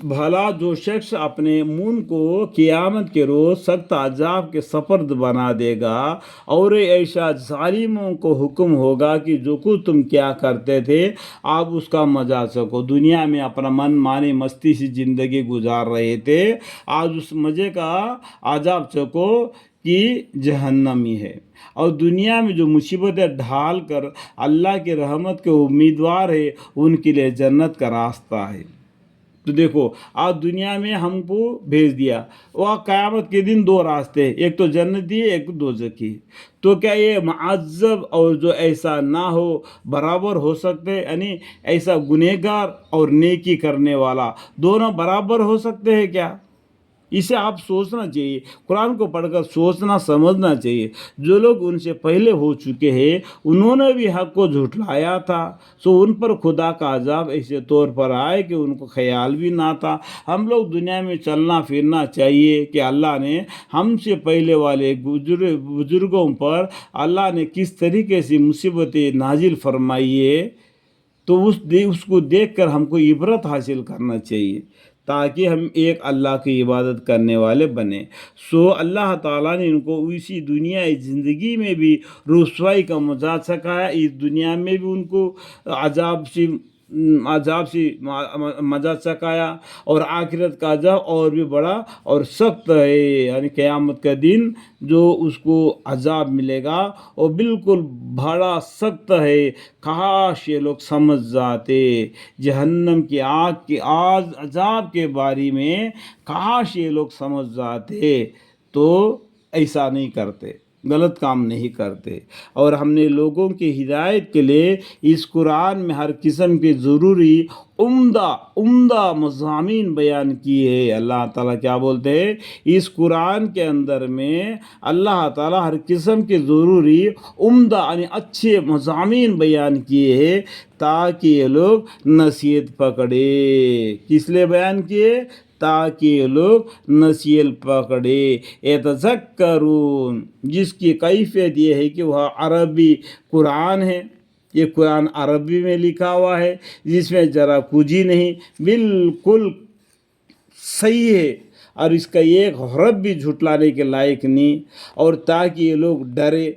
بھلا جو شخص اپنے منہ کو قیامت کے روز سخت عذاب کے سپرد بنا دے گا، اور ایسا ظالموں کو حکم ہوگا کہ جو کچھ تم کیا کرتے تھے آپ اس کا مزہ سکو، دنیا میں اپنا من مانی مستی سے زندگی گزار رہے تھے، آج اس مزے کا عذاب سکو کہ جہنمی ہے، اور دنیا میں جو مصیبتیں ڈھال کر اللہ کی رحمت کے امیدوار ہے ان کے لیے جنت کا راستہ ہے۔ تو دیکھو آج دنیا میں ہم کو بھیج دیا، وہ قیامت کے دن دو راستے ہیں، ایک تو جنتی ہے ایک دوزخی۔ تو کیا یہ معذب اور جو ایسا نہ ہو برابر ہو سکتے، یعنی ایسا گنہگار اور نیکی کرنے والا دونوں برابر ہو سکتے ہیں کیا؟ اسے آپ سوچنا چاہیے، قرآن کو پڑھ کر سوچنا سمجھنا چاہیے۔ جو لوگ ان سے پہلے ہو چکے ہیں انہوں نے بھی حق کو جھٹلایا تھا، سو ان پر خدا کا عذاب ایسے طور پر آئے کہ ان کو خیال بھی نہ تھا۔ ہم لوگ دنیا میں چلنا پھرنا چاہیے کہ اللہ نے ہم سے پہلے والے بزرگوں پر اللہ نے کس طریقے سے مصیبتیں نازل فرمائی ہے، تو اس کو دیکھ کر ہم کو عبرت حاصل کرنا چاہیے تاکہ ہم ایک اللہ کی عبادت کرنے والے بنیں۔ سو اللہ تعالیٰ نے ان کو اسی دنیا زندگی میں بھی رسوائی کا مزہ چکھایا، اس دنیا میں بھی ان کو عذاب سے مزہ چکھایا، اور آخرت کا عذاب اور بھی بڑا اور سخت ہے، یعنی قیامت کا دن جو اس کو عذاب ملے گا وہ بالکل بڑا سخت ہے۔ کاش یہ لوگ سمجھ جاتے جہنم کی آگ کی عذاب کے بارے میں، کاش یہ لوگ سمجھ جاتے تو ایسا نہیں کرتے، غلط کام نہیں کرتے۔ اور ہم نے لوگوں کی ہدایت کے لیے اس قرآن میں ہر قسم کی ضروری عمدہ مضامین بیان کیے ہیں۔ اللہ تعالیٰ کیا بولتے ہیں اس قرآن کے اندر میں؟ اللہ تعالیٰ ہر قسم کے ضروری عمدہ یعنی اچھے مضامین بیان کیے ہیں تاکہ یہ لوگ نصیحت پکڑے۔ کس لیے بیان کیے؟ تاکہ یہ لوگ نصیحت پکڑے۔ یتذکرون، جس کی کیفیت یہ ہے کہ وہ عربی قرآن ہے، یہ قرآن عربی میں لکھا ہوا ہے جس میں ذرا کچھ ہی نہیں، بالکل صحیح ہے، اور اس کا ایک حرف بھی جھٹلانے کے لائق نہیں، اور تاکہ یہ لوگ ڈرے،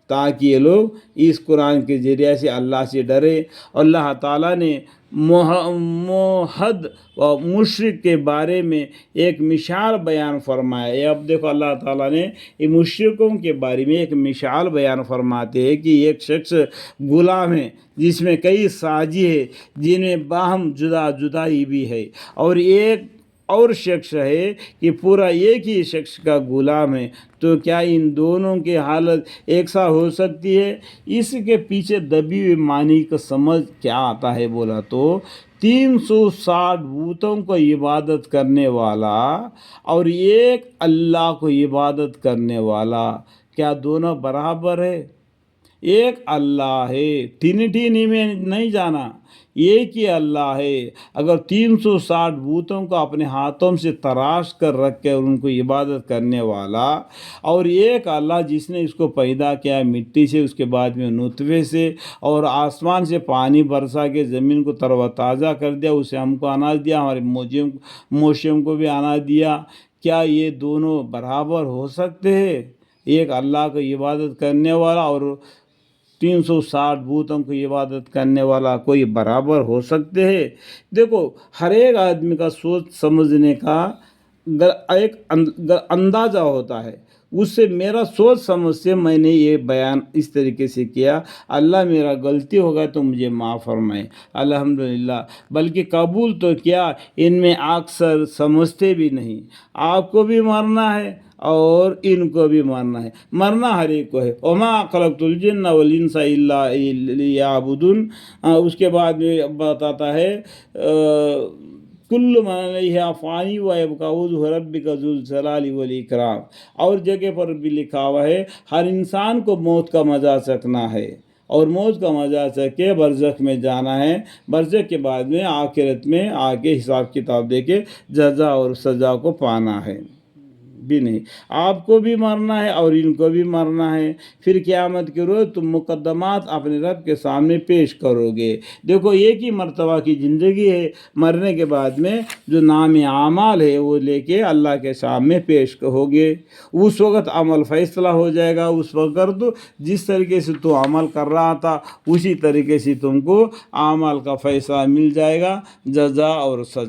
تاکہ یہ لوگ اس قرآن کے ذریعے سے اللہ سے ڈرے۔ اللہ تعالیٰ نے موحد و مشرک کے بارے میں ایک مثال بیان فرمایا۔ اب دیکھو اللہ تعالیٰ نے یہ مشرکوں کے بارے میں ایک مثال بیان فرماتے ہیں کہ ایک شخص غلام ہے جس میں کئی ساجی ہے جن میں باہم جدائی بھی ہے، اور ایک اور شخص ہے کہ پورا ایک ہی شخص کا غلام ہے، تو کیا ان دونوں کی حالت ایک سا ہو سکتی ہے؟ اس کے پیچھے دبی ہوئی معنی کا سمجھ کیا آتا ہے بولا تو 360 بتوں کو عبادت کرنے والا اور ایک اللہ کو عبادت کرنے والا، کیا دونوں برابر ہے؟ ایک اللہ ہے، ٹرینیٹی میں نہیں جانا، ایک ہی اللہ ہے۔ اگر 360 بتوں کو اپنے ہاتھوں سے تراش کر رکھ کے ان کو عبادت کرنے والا، اور ایک اللہ جس نے اس کو پیدا کیا مٹی سے، اس کے بعد میں نطفے سے، اور آسمان سے پانی برسا کے زمین کو تر و تازہ کر دیا، اسے ہم کو اناج دیا، ہمارے مویشیوں کو بھی اناج دیا، کیا یہ دونوں برابر ہو سکتے ہیں؟ ایک اللہ کو عبادت کرنے والا اور 360 بتوں کو عبادت کرنے والا کوئی برابر ہو سکتے ہیں؟ دیکھو ہر ایک آدمی کا سوچ سمجھنے کا ایک اندازہ ہوتا ہے، اس سے میرا سوچ سمجھ سے میں نے یہ بیان اس طریقے سے کیا۔ اللہ میرا غلطی ہوگا تو مجھے معاف فرمائے، الحمدللہ۔ بلکہ قبول تو کیا، ان میں اکثر سمجھتے بھی نہیں۔ آپ کو بھی مرنا ہے اور ان کو بھی مرنا ہے، مرنا ہر ایک کو ہے۔ وما خلقت الجن والانس الا لیعبدون۔ اس کے بعد میں بتاتا ہے کل من علیہا فانی ویبقی وجہ ربک ذو الجلال والاکرام۔ اور جگہ پر بھی لکھا ہوا ہے ہر انسان کو موت کا مزہ چکھنا ہے، اور موت کا مزہ چکھ کے برزخ میں جانا ہے، برزخ کے بعد میں آخرت میں آگے حساب کتاب دے کے جزا اور سزا کو پانا ہے۔ بھی نہیں. آپ کو بھی مرنا ہے اور ان کو بھی مرنا ہے. پھر قیامت کے روز تم مقدمات اپنے رب کے سامنے پیش کرو گے. دیکھو ایک ہی مرتبہ کی زندگی ہے. مرنے کے بعد میں جو نام اعمال ہے وہ لے کے اللہ کے سامنے پیش ہوگے. اس وقت عمل فیصلہ ہو جائے گا. اس وقت جس طریقے سے تو عمل کر رہا تھا اسی طریقے سے تم کو اعمال کا فیصلہ مل جائے گا. جزا اور سزا.